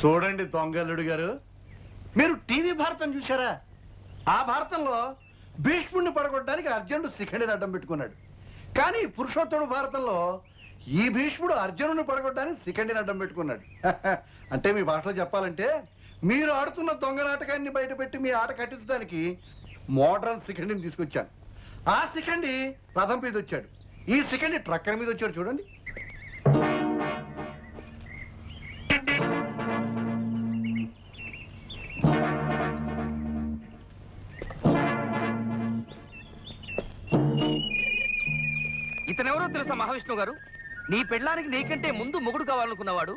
చూడండి దొంగల్లుడు గారు, మీరు టీవీ భారతం చూసారా? ఆ భారతంలో భీష్ముడిని పడగొట్టడానికి అర్జునుడు శిఖండిని అడ్డం పెట్టుకున్నాడు. కానీ పురుషోత్తముడు భారతంలో ఈ భీష్ముడు అర్జునుడిని పడగొట్టడానికి శిఖండిని అడ్డం పెట్టుకున్నాడు. అంటే మీ భాషలో చెప్పాలంటే మీరు ఆడుతున్న దొంగ నాటకాన్ని బయటపెట్టి మీ ఆట కట్టించడానికి మోడ్రన్ శిఖండిని తీసుకొచ్చాను. ఆ శిఖండి రథం మీద వచ్చాడు, ఈ శిఖండి ట్రక్కర్ మీద వచ్చాడు. చూడండి. ఇతనెవరో తెలుసా మహావిష్ణువు గారు? నీ పెళ్ళానికి నీకంటే ముందు మొగుడు కావాలనుకున్నవాడు,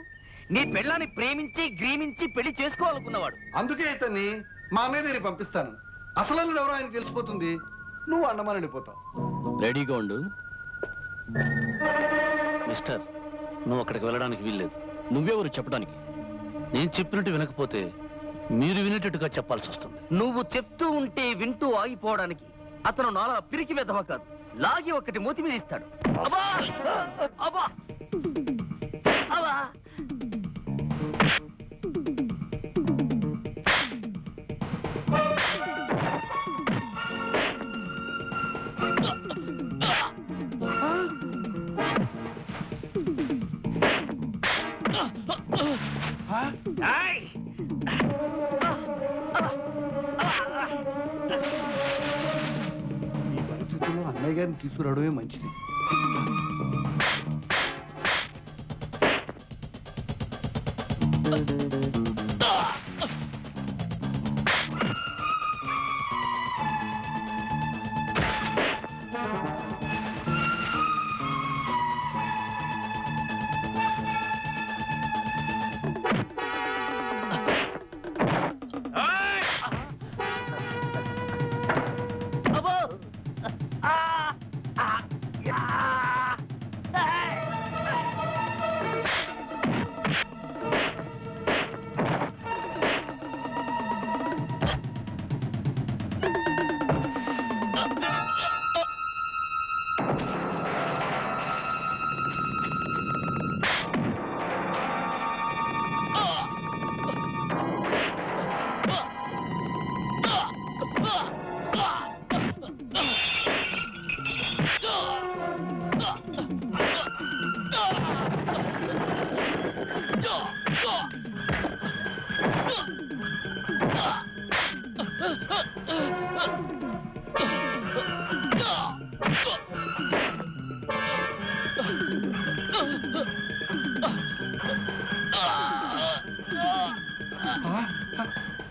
నీ పెళ్ళాన్ని ప్రేమించి గ్రీమించి పెళ్లి చేసుకోవాలనుకున్నవాడు. అందుకే ఇతన్ని మా అన్నయ్య దగ్గరికి పంపిస్తాను. అసలు ఎవరో ఆయనకు తెలిసిపోతుంది, నువ్వు అండమాని వెళ్ళిపోతావు. రెడీగా ఉండు. మిస్టర్, నువ్వు అక్కడికి వెళ్ళడానికి వీల్లేదు. నువ్వెవరు చెప్పడానికి? నేను చెప్పినట్టు వినకపోతే మీరు వినేటట్టుగా చెప్పాల్సి వస్తుంది. నువ్వు చెప్తూ ఉంటే వింటూ ఆగిపోవడానికి అతను నాలా పిరికి వెధవ కాదు, లాగి ఒకటి మూతి మీద ఇస్తాడు. అబ్బా అబ్బా అబ్బా. ఈ పరిస్థితుల్లో అన్నయ్య గారిని తీసుకురావడమే మంచిది.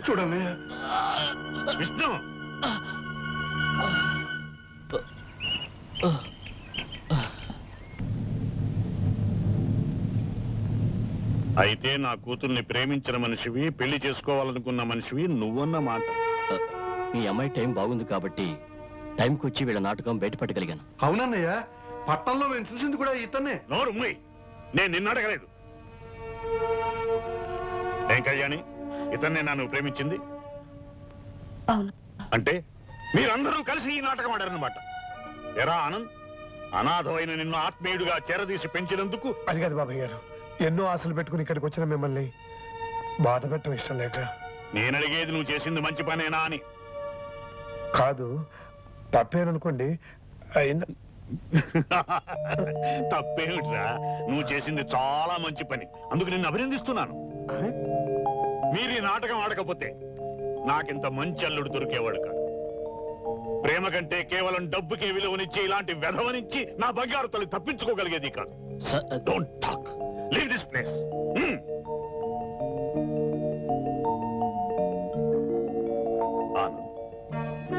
చూడన్నయ్య, విష్ణు, అయితే నా కూతుర్ని ప్రేమించిన మనిషివి, పెళ్లి చేసుకోవాలనుకున్న మనిషివి నువ్వన్న మాట. మీ అమ్మాయి టైం బాగుంది కాబట్టి టైంకి వచ్చి వీళ్ళ నాటకం బయటపడగలిగాను. అవునన్నయ్య, పట్టణంలో మేము చూసింది కూడా ఇతన్నే. నోరు మూయ్, నేను నిన్ను అడగలేదు. ఏం కళ్యాణి, ఇతన్నే నన్ను ప్రేమించింది? అంటే మీరందరూ కలిసి ఈ నాటకం ఆడారన్నమాట. ఎరా ఆనంద్, అనాథమైన నిన్ను ఆత్మీయుడిగా చేరదీసి పెంచినందుకు. అది కాదు బాబాయ్ గారు, ఎన్నో ఆశలు పెట్టుకుని ఇక్కడికి వచ్చిన మిమ్మల్ని బాధ పెట్టడం ఇష్టం లేక. నేను అడిగేది నువ్వు చేసింది మంచి పనేనా అని. కాదు, తప్పేననుకోండి. తప్పేమిట్రా, నువ్వు చేసింది చాలా మంచి పని, అందుకు నిన్ను అభినందిస్తున్నాను. మీరు ఈ నాటకం ఆడకపోతే నాకింత మంచి అల్లుడు దొరికేవాడు కాదు. ప్రేమ కంటే కేవలం డబ్బుకే విలువనిచ్చి ఇలాంటి వెధవనిచ్చి నా బంగారు తల్లి తప్పించుకోగలిగేది కాదు. Don't talk, leave this place. Anand,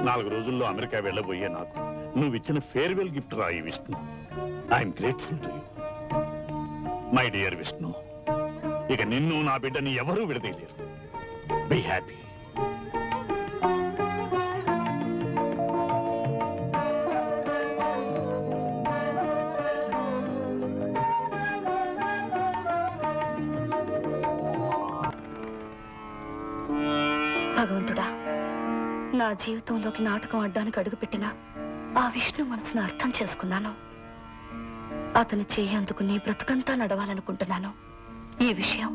4 రోజుల్లో అమెరికా వెళ్ళబోయే నాకు నువ్వు ఇచ్చిన ఫేర్వెల్ గిఫ్ట్ రా ఈ Vishnu. I'm grateful to you my dear Vishnu. ఇక నిన్ను నా బిడ్డని ఎవరూ విడదీయలేరు. Be happy. భగవంతుడా, నా జీవితంలోకి నాటకం అడ్డానికి అడుగుపెట్టిన ఆ విష్ణు మనసును అర్థం చేసుకున్నాను. అతను చేయి అందుకుని బ్రతుకంతా నడవాలనుకుంటున్నాను. ఈ విషయం